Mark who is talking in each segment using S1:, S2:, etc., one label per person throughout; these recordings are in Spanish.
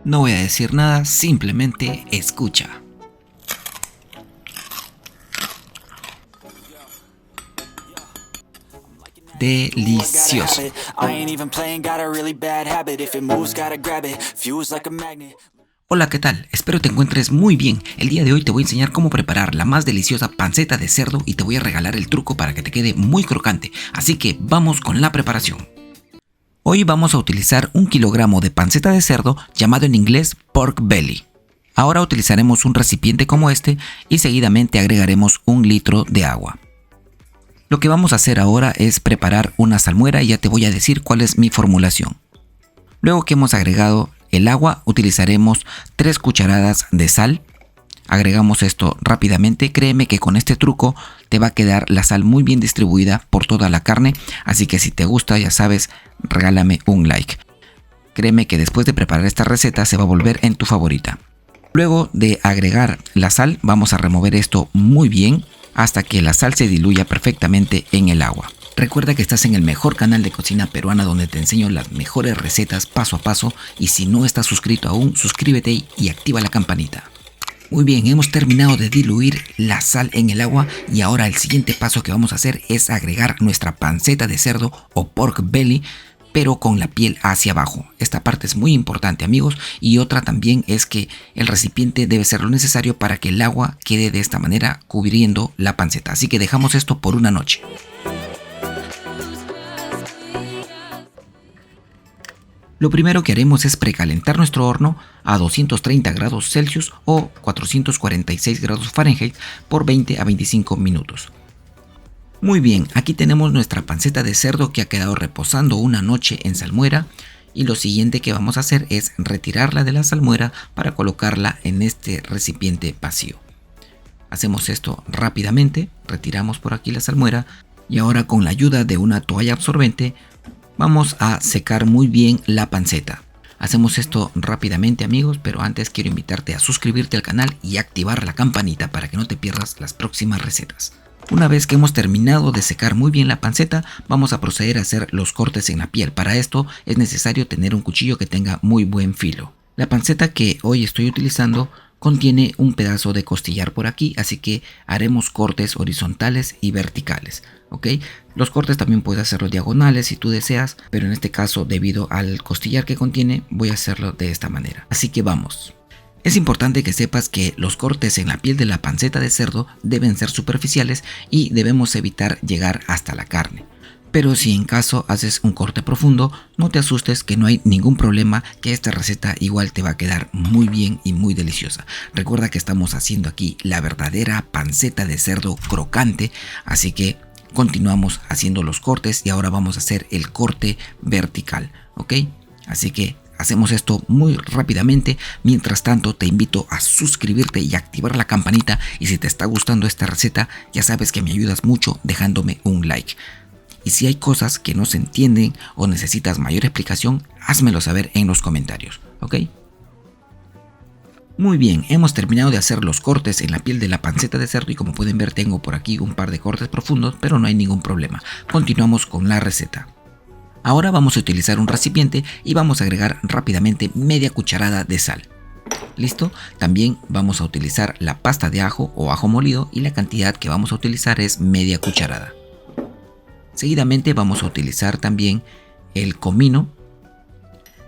S1: No voy a decir nada, simplemente escucha. Delicioso. Hola, ¿qué tal? Espero te encuentres muy bien. El día de hoy te voy a enseñar cómo preparar la más deliciosa panceta de cerdo y te voy a regalar el truco para que te quede muy crocante. Así que vamos con la preparación. Hoy vamos a utilizar 1 kilogramo de panceta de cerdo llamado en inglés pork belly. Ahora utilizaremos un recipiente como este y seguidamente agregaremos 1 litro de agua. Lo que vamos a hacer ahora es preparar una salmuera y ya te voy a decir cuál es mi formulación. Luego que hemos agregado el agua, utilizaremos 3 cucharadas de sal. Agregamos esto rápidamente. Créeme que con este truco te va a quedar la sal muy bien distribuida por toda la carne. Así que si te gusta, ya sabes, regálame un like. Créeme que después de preparar esta receta se va a volver en tu favorita. Luego de agregar la sal, vamos a remover esto muy bien hasta que la sal se diluya perfectamente en el agua. Recuerda que estás en el mejor canal de cocina peruana donde te enseño las mejores recetas paso a paso y si no estás suscrito aún, suscríbete y activa la campanita. Muy bien, hemos terminado de diluir la sal en el agua y ahora el siguiente paso que vamos a hacer es agregar nuestra panceta de cerdo o pork belly, pero con la piel hacia abajo. Esta parte es muy importante, amigos, y otra también es que el recipiente debe ser lo necesario para que el agua quede de esta manera cubriendo la panceta. Así que dejamos esto por una noche. Lo primero que haremos es precalentar nuestro horno a 230 grados Celsius o 446 grados Fahrenheit por 20 a 25 minutos. Muy bien, aquí tenemos nuestra panceta de cerdo que ha quedado reposando una noche en salmuera y lo siguiente que vamos a hacer es retirarla de la salmuera para colocarla en este recipiente vacío. Hacemos esto rápidamente, retiramos por aquí la salmuera y ahora con la ayuda de una toalla absorbente vamos a secar muy bien la panceta. Hacemos esto rápidamente, amigos, pero antes quiero invitarte a suscribirte al canal y activar la campanita para que no te pierdas las próximas recetas. Una vez que hemos terminado de secar muy bien la panceta, vamos a proceder a hacer los cortes en la piel. Para esto es necesario tener un cuchillo que tenga muy buen filo. La panceta que hoy estoy utilizando contiene un pedazo de costillar por aquí, así que haremos cortes horizontales y verticales, ¿ok? Los cortes también puedes hacerlos diagonales si tú deseas, pero en este caso, debido al costillar que contiene, voy a hacerlo de esta manera. Así que vamos. Es importante que sepas que los cortes en la piel de la panceta de cerdo deben ser superficiales y debemos evitar llegar hasta la carne. Pero si en caso haces un corte profundo, no te asustes que no hay ningún problema, que esta receta igual te va a quedar muy bien y muy deliciosa. Recuerda que estamos haciendo aquí la verdadera panceta de cerdo crocante, así que continuamos haciendo los cortes y ahora vamos a hacer el corte vertical, ¿ok? Así que hacemos esto muy rápidamente. Mientras tanto, te invito a suscribirte y activar la campanita. Y si te está gustando esta receta, ya sabes que me ayudas mucho dejándome un like. Y si hay cosas que no se entienden o necesitas mayor explicación, házmelo saber en los comentarios, ¿ok? Muy bien, hemos terminado de hacer los cortes en la piel de la panceta de cerdo y como pueden ver tengo por aquí un par de cortes profundos, pero no hay ningún problema. Continuamos con la receta. Ahora vamos a utilizar un recipiente y vamos a agregar rápidamente media cucharada de sal. ¿Listo? También vamos a utilizar la pasta de ajo o ajo molido y la cantidad que vamos a utilizar es media cucharada. Seguidamente vamos a utilizar también el comino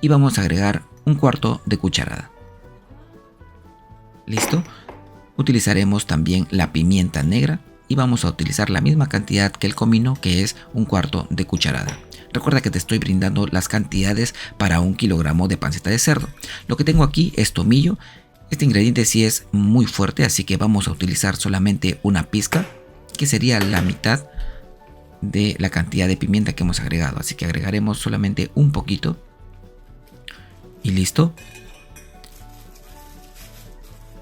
S1: y vamos a agregar 1/4 de cucharada. ¿Listo? Utilizaremos también la pimienta negra y vamos a utilizar la misma cantidad que el comino, que es 1/4 de cucharada. Recuerda que te estoy brindando las cantidades para 1 kilogramo de panceta de cerdo. Lo que tengo aquí es tomillo. Este ingrediente sí es muy fuerte, así que vamos a utilizar solamente una pizca, que sería la mitad de la cantidad de pimienta que hemos agregado. Así que agregaremos solamente un poquito. Y listo.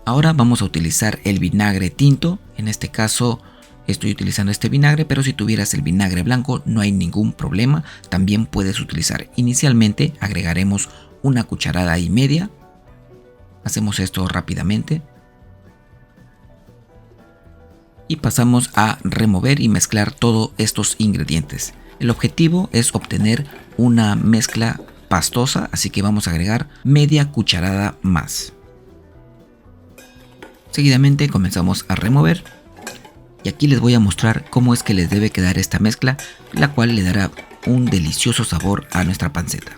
S1: Ahora vamos a utilizar el vinagre tinto. En este caso estoy utilizando este vinagre, pero si tuvieras el vinagre blanco no hay ningún problema, también puedes utilizar. Inicialmente agregaremos 1,5 cucharadas. Hacemos esto rápidamente y pasamos a remover y mezclar todos estos ingredientes. El objetivo es obtener una mezcla pastosa, así que vamos a agregar media cucharada más. Seguidamente comenzamos a remover y aquí les voy a mostrar cómo es que les debe quedar esta mezcla, la cual le dará un delicioso sabor a nuestra panceta.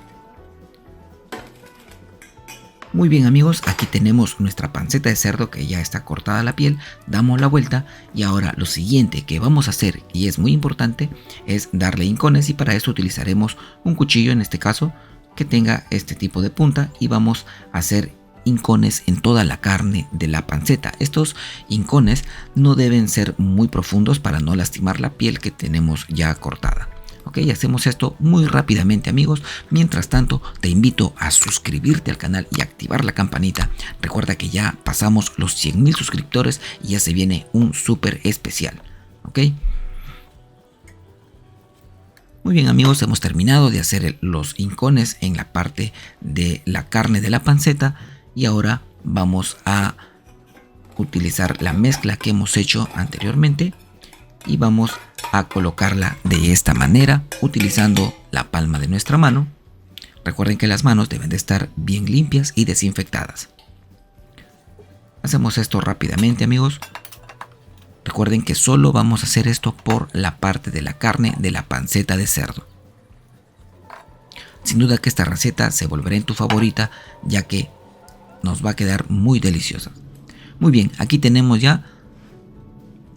S1: Muy bien amigos, aquí tenemos nuestra panceta de cerdo que ya está cortada la piel, damos la vuelta y ahora lo siguiente que vamos a hacer, y es muy importante, es darle hincones, y para eso utilizaremos un cuchillo en este caso que tenga este tipo de punta y vamos a hacer hincones en toda la carne de la panceta. Estos hincones no deben ser muy profundos para no lastimar la piel que tenemos ya cortada. Ok, hacemos esto muy rápidamente amigos. Mientras tanto te invito a suscribirte al canal y activar la campanita. Recuerda que ya pasamos los 100.000 suscriptores y ya se viene un súper especial. Ok. Muy bien amigos, hemos terminado de hacer los hincones en la parte de la carne de la panceta y ahora vamos a utilizar la mezcla que hemos hecho anteriormente y vamos a colocarla de esta manera utilizando la palma de nuestra mano. Recuerden que las manos deben de estar bien limpias y desinfectadas. Hacemos esto rápidamente amigos. Recuerden que solo vamos a hacer esto por la parte de la carne de la panceta de cerdo. Sin duda que esta receta se volverá en tu favorita, ya que nos va a quedar muy deliciosa. Muy bien, aquí tenemos ya.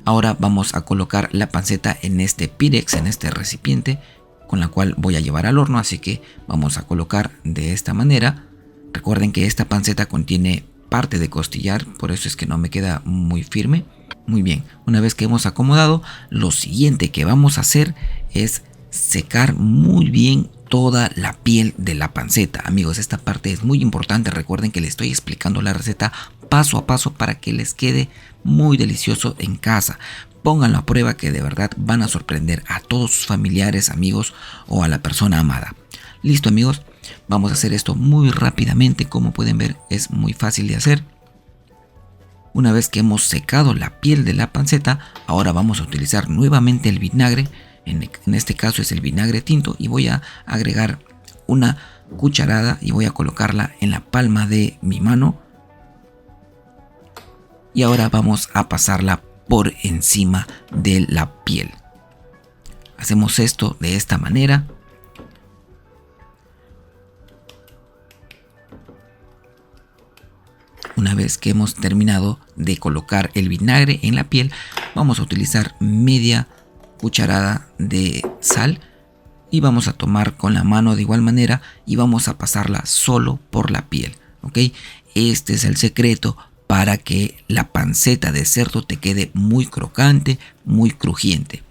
S1: Ahora vamos a colocar la panceta en este pirex, en este recipiente con la cual voy a llevar al horno, así que vamos a colocar de esta manera. Recuerden que esta panceta contiene parte de costillar, por eso es que no me queda muy firme. Muy bien, una vez que hemos acomodado, lo siguiente que vamos a hacer es secar muy bien toda la piel de la panceta. Amigos, esta parte es muy importante. Recuerden que les estoy explicando la receta paso a paso para que les quede muy delicioso en casa. Pónganlo a prueba que de verdad van a sorprender a todos sus familiares, amigos o a la persona amada. Listo amigos, vamos a hacer esto muy rápidamente. Como pueden ver es muy fácil de hacer. Una vez que hemos secado la piel de la panceta, ahora vamos a utilizar nuevamente el vinagre. En este caso es el vinagre tinto y voy a agregar una cucharada y voy a colocarla en la palma de mi mano. Y ahora vamos a pasarla por encima de la piel. Hacemos esto de esta manera. Una vez que hemos terminado de colocar el vinagre en la piel, vamos a utilizar media cucharada de sal y vamos a tomar con la mano de igual manera y vamos a pasarla solo por la piel. ¿Ok? Este es el secreto para que la panceta de cerdo te quede muy crocante, muy crujiente.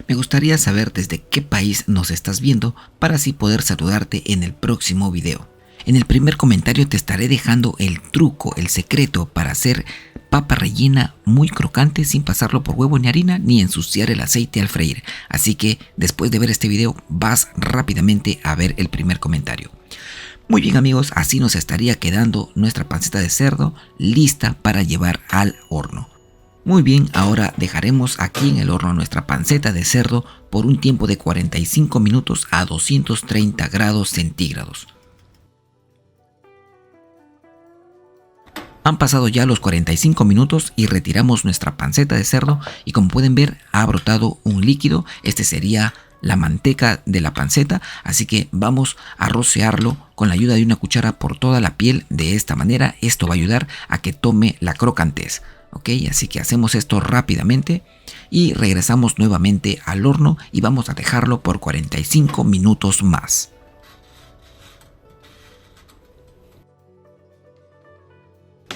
S1: Me gustaría saber desde qué país nos estás viendo para así poder saludarte en el próximo video. En el primer comentario te estaré dejando el truco, el secreto para hacer papa rellena muy crocante sin pasarlo por huevo ni harina ni ensuciar el aceite al freír. Así que después de ver este video vas rápidamente a ver el primer comentario. Muy bien amigos, así nos estaría quedando nuestra panceta de cerdo lista para llevar al horno. Muy bien, ahora dejaremos aquí en el horno nuestra panceta de cerdo por un tiempo de 45 minutos a 230 grados centígrados. Han pasado ya los 45 minutos y retiramos nuestra panceta de cerdo y como pueden ver ha brotado un líquido. Este sería la manteca de la panceta, así que vamos a rociarlo con la ayuda de una cuchara por toda la piel de esta manera. Esto va a ayudar a que tome la crocantez. Ok, así que hacemos esto rápidamente y regresamos nuevamente al horno y vamos a dejarlo por 45 minutos más.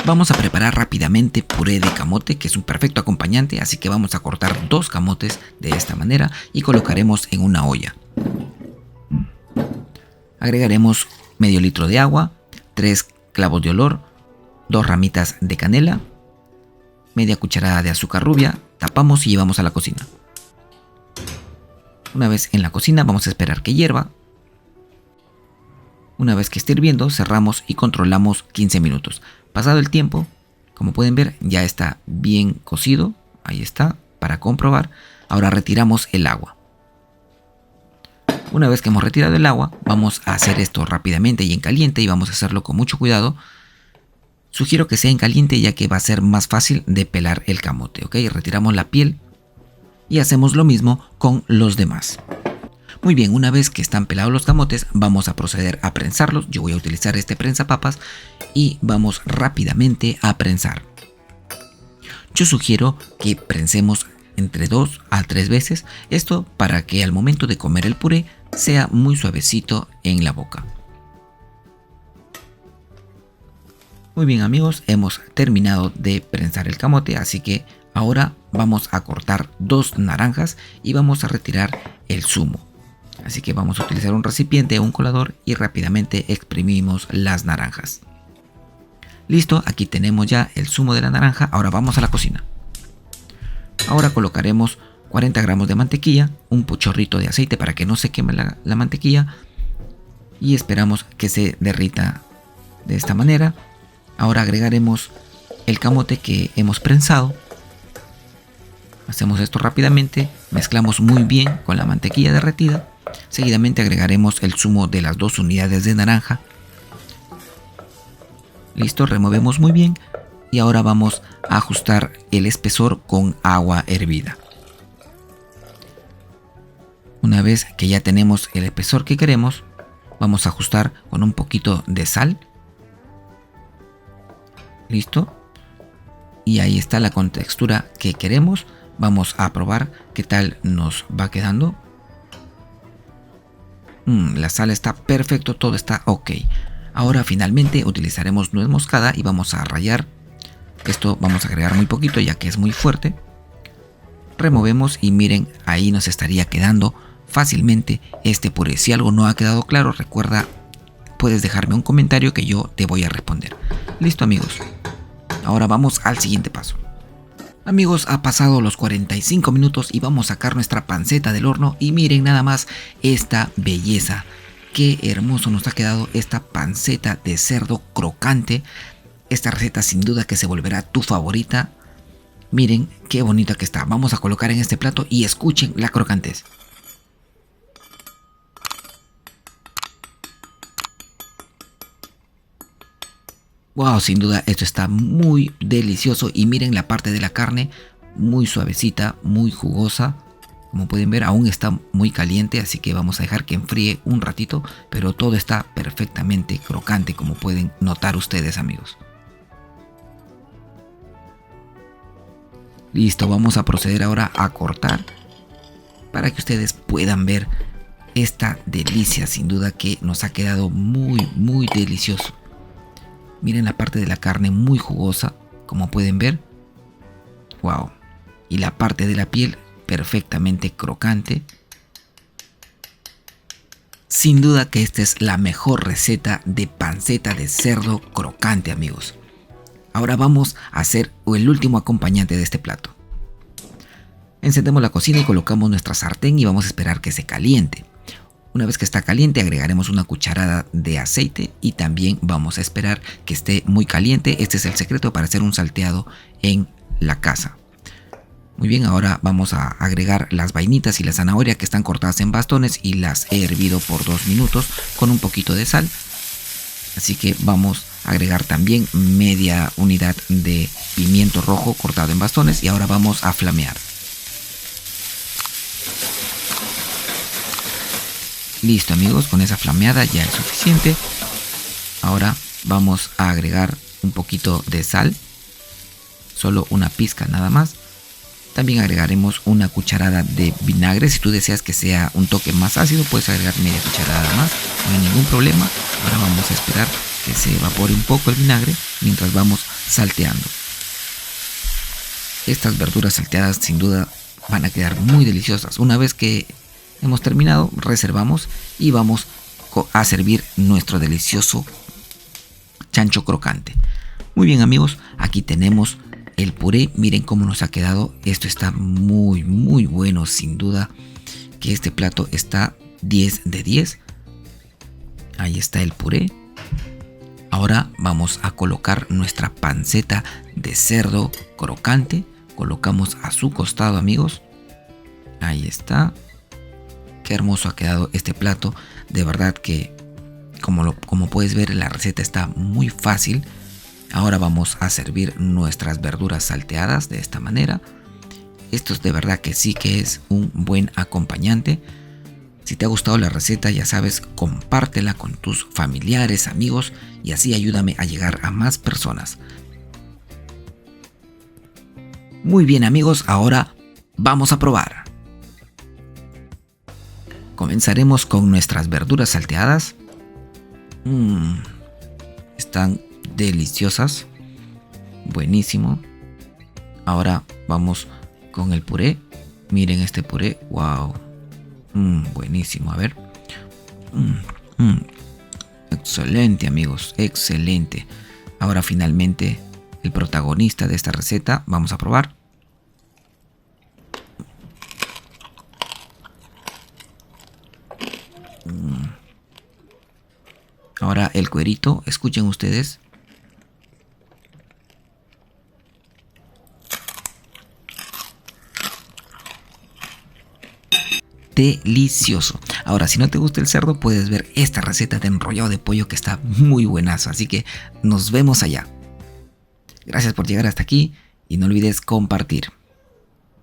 S1: Vamos a preparar rápidamente puré de camote, que es un perfecto acompañante, así que vamos a cortar 2 camotes de esta manera y colocaremos en una olla. Agregaremos medio litro de agua, 3 clavos de olor, 2 ramitas de canela, media cucharada de azúcar rubia, tapamos y llevamos a la cocina. Una vez en la cocina vamos a esperar que hierva. Una vez que esté hirviendo cerramos y controlamos 15 minutos. Pasado el tiempo, como pueden ver, ya está bien cocido. Ahí está, para comprobar. Ahora retiramos el agua. Una vez que hemos retirado el agua, vamos a hacer esto rápidamente y en caliente y vamos a hacerlo con mucho cuidado. Sugiero que sea en caliente ya que va a ser más fácil de pelar el camote, ¿ok? Retiramos la piel y hacemos lo mismo con los demás. Muy bien, una vez que están pelados los camotes, vamos a proceder a prensarlos. Yo voy a utilizar este prensapapas y vamos rápidamente a prensar. Yo sugiero que prensemos entre 2 a 3 veces, esto para que al momento de comer el puré sea muy suavecito en la boca. Muy bien amigos, hemos terminado de prensar el camote, así que ahora vamos a cortar 2 naranjas y vamos a retirar el zumo. Así que vamos a utilizar un recipiente o un colador y rápidamente exprimimos las naranjas. Listo, aquí tenemos ya el zumo de la naranja. Ahora vamos a la cocina. Ahora colocaremos 40 gramos de mantequilla, un chorrito de aceite para que no se queme la mantequilla y esperamos que se derrita de esta manera. Ahora agregaremos el camote que hemos prensado. Hacemos esto rápidamente, mezclamos muy bien con la mantequilla derretida. Seguidamente agregaremos el zumo de las 2 unidades de naranja. Listo, removemos muy bien y ahora vamos a ajustar el espesor con agua hervida. Una vez que ya tenemos el espesor que queremos, vamos a ajustar con un poquito de sal. Listo. Y ahí está la contextura que queremos. Vamos a probar qué tal nos va quedando. La sal está perfecto, todo está ok. Ahora finalmente utilizaremos nuez moscada y vamos a rallar. Esto vamos a agregar muy poquito ya que es muy fuerte. Removemos y miren, ahí nos estaría quedando fácilmente este puré. Si algo no ha quedado claro, recuerda, puedes dejarme un comentario que yo te voy a responder. Listo amigos. Ahora vamos al siguiente paso. Amigos, ha pasado los 45 minutos y vamos a sacar nuestra panceta del horno y miren nada más esta belleza. Qué hermoso nos ha quedado esta panceta de cerdo crocante. Esta receta sin duda que se volverá tu favorita. Miren qué bonita que está. Vamos a colocar en este plato y escuchen la crocantez. Wow, sin duda esto está muy delicioso y miren la parte de la carne muy suavecita, muy jugosa. Como pueden ver aún está muy caliente, así que vamos a dejar que enfríe un ratito, pero todo está perfectamente crocante como pueden notar ustedes amigos. Listo, vamos a proceder ahora a cortar para que ustedes puedan ver esta delicia, sin duda que nos ha quedado muy delicioso. Miren la parte de la carne muy jugosa, como pueden ver. Wow. Y la parte de la piel perfectamente crocante. Sin duda que esta es la mejor receta de panceta de cerdo crocante, amigos. Ahora vamos a hacer el último acompañante de este plato. Encendemos la cocina y colocamos nuestra sartén y vamos a esperar que se caliente. Una vez que está caliente agregaremos una cucharada de aceite y también vamos a esperar que esté muy caliente. Este es el secreto para hacer un salteado en la casa. Muy bien, ahora vamos a agregar las vainitas y la zanahoria que están cortadas en bastones y las he hervido por 2 minutos con un poquito de sal. Así que vamos a agregar también media unidad de pimiento rojo cortado en bastones y ahora vamos a flamear. Listo amigos, con esa flameada ya es suficiente. Ahora vamos a agregar un poquito de sal, solo una pizca nada más. También agregaremos una cucharada de vinagre. Si tú deseas que sea un toque más ácido, puedes agregar media cucharada más, no hay ningún problema. Ahora vamos a esperar que se evapore un poco el vinagre mientras vamos salteando. Estas verduras salteadas sin duda van a quedar muy deliciosas. Una vez que hemos terminado, reservamos y vamos a servir nuestro delicioso chancho crocante. Muy bien amigos, aquí tenemos el puré. Miren cómo nos ha quedado. Esto está muy bueno. Sin duda que este plato está 10 de 10. Ahí está el puré. Ahora vamos a colocar nuestra panceta de cerdo crocante. Colocamos a su costado amigos. Ahí está. Qué hermoso ha quedado este plato. De verdad que como puedes ver, la receta está muy fácil. Ahora vamos a servir nuestras verduras salteadas de esta manera. Esto es de verdad que sí que es un buen acompañante. Si te ha gustado la receta, ya sabes, compártela con tus familiares, amigos, y así ayúdame a llegar a más personas. Muy bien, amigos, ahora vamos a probar. Comenzaremos con nuestras verduras salteadas. Están deliciosas. Buenísimo. Ahora vamos con el puré. Miren este puré. Wow. Buenísimo. A ver. Excelente, amigos. Excelente. Ahora finalmente el protagonista de esta receta. Vamos a probar. Ahora el cuerito. Escuchen ustedes. Delicioso. Ahora, si no te gusta el cerdo, puedes ver esta receta de enrollado de pollo que está muy buenazo. Así que nos vemos allá. Gracias por llegar hasta aquí y no olvides compartir.